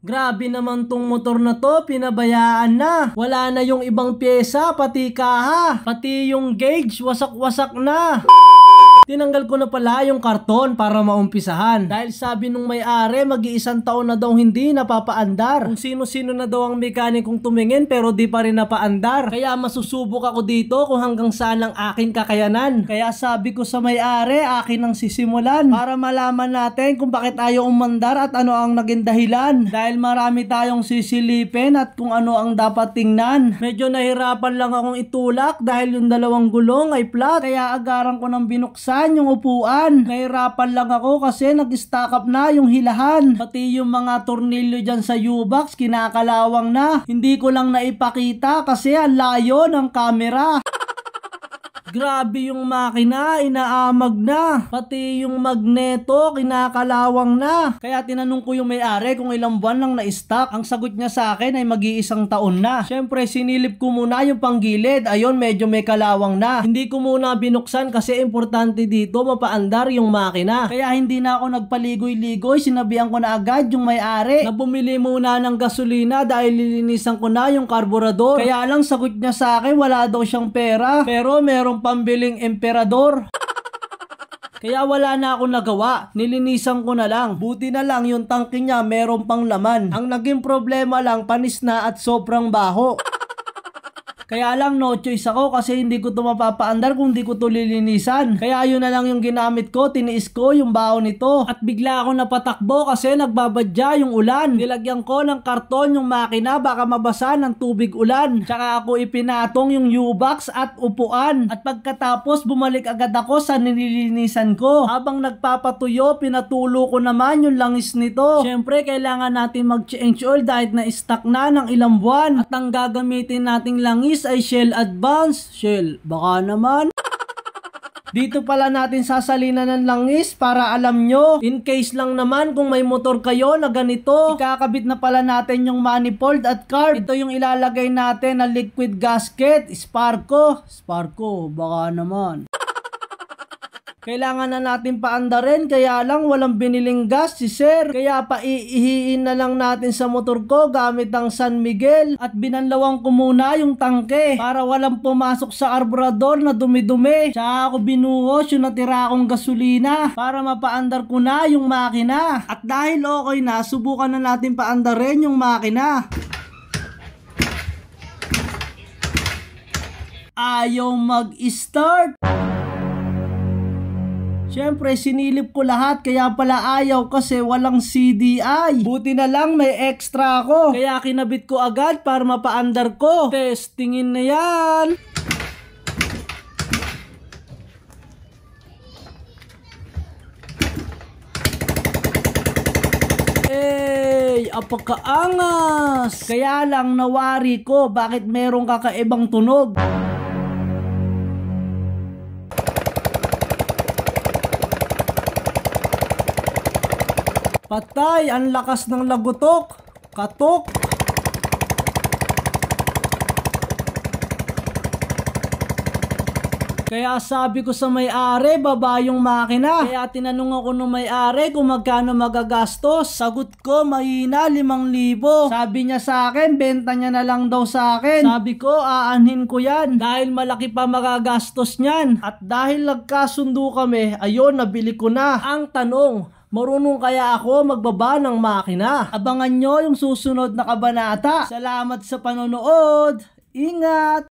Grabe naman tong motor na to, pinabayaan na. Wala na yung ibang pyesa, pati kaha, pati yung gauge, wasak-wasak na. Tinanggal ko na pala yung karton para maumpisahan. Dahil sabi nung may-ari, mag-iisang taon na daw hindi napapaandar. Kung sino-sino na daw ang mekanikong tumingin pero di pa rin napaandar. Kaya masusubok ako dito kung hanggang saan ang aking kakayanan. Kaya sabi ko sa may-ari, akin ang sisimulan. Para malaman natin kung bakit ayaw umandar at ano ang naging dahilan. Dahil marami tayong sisilipin at kung ano ang dapat tingnan. Medyo nahirapan lang akong itulak dahil yung dalawang gulong ay flat. Kaya agaran ko ng binuksan yung upuan. Nahirapan lang ako kasi nag-stack up na yung hilahan. Pati yung mga tornilyo dyan sa U-box, kinakalawang na. Hindi ko lang naipakita kasi ang layo ng camera. Grabe yung makina, inaamag na. Pati yung magneto, kinakalawang na. Kaya tinanong ko yung may-ari kung ilang buwan lang na-stock. Ang sagot niya sa akin ay mag-iisang taon na. Syempre, sinilip ko muna yung panggilid. Ayun, medyo may kalawang na. Hindi ko muna binuksan kasi importante dito mapaandar yung makina. Kaya hindi na ako nagpaligoy-ligoy. Sinabihan ko na agad yung may-ari na bumili muna ng gasolina dahil lilinisan ko na yung karburador. Kaya lang sagot niya sa akin, wala daw siyang pera. Pero merong pambiling emperador. Kaya wala na ako nagawa. Nilinisan ko na lang. Buti na lang yung tangke niya meron pang laman. Ang naging problema lang, panis na at sobrang baho. Kaya lang no choice ako kasi hindi ko to mapapaandar kung hindi ko to lilinisan. Kaya yun na lang yung ginamit ko, tiniis ko yung baho nito. At bigla ako napatakbo kasi nagbabadya yung ulan. Nilagyan ko ng karton yung makina baka mabasa ng tubig ulan. Tsaka ako ipinatong yung U-box at upuan. At pagkatapos bumalik agad ako sa nililinisan ko. Habang nagpapatuyo, pinatulo ko naman yung langis nito. Syempre kailangan natin mag-change oil dahil na-stuck na ng ilang buwan. At ang gagamitin nating langis ay Shell Advance. Shell, baka naman. Dito pala natin sasalinan ng langis para alam nyo. In case lang naman kung may motor kayo na ganito, ikakabit na pala natin yung manifold at carb. Ito yung ilalagay natin na liquid gasket. Sparco. Sparco, baka naman. Kailangan na natin paandarin kaya lang walang biniling gas si sir. Kaya paiihiin na lang natin sa motor ko gamit ang San Miguel. At binanlawang ko muna yung tangke para walang pumasok sa karburador na dumi-dumi. Tsaka ako binuhos yung natira akong gasolina para mapaandar ko na yung makina. At dahil okay na, subukan na natin paandarin yung makina. Ayaw mag-start. Siyempre, sinilip ko lahat kaya pala ayaw kasi walang CDI. Buti na lang may extra ako. Kaya kinabit ko agad para mapaandar ko. Testingin na yan. Apakaangas. Kaya lang nawari ko bakit merong kakaibang tunog. Patay, ang lakas ng lagutok. Katok. Kaya sabi ko sa may-ari, baba yung makina. Kaya tinanong ako ng may-ari kung magkano magagastos. Sagot ko, mahina 5,000. Sabi niya sa akin, benta niya na lang daw sa akin. Sabi ko, aanhin ko yan. Dahil malaki pa magagastos niyan. At dahil nagkasundo kami, ayun, nabili ko na. Ang tanong, marunong kaya ako magbaba ng makina? Abangan nyo yung susunod na kabanata. Salamat sa panonood. Ingat!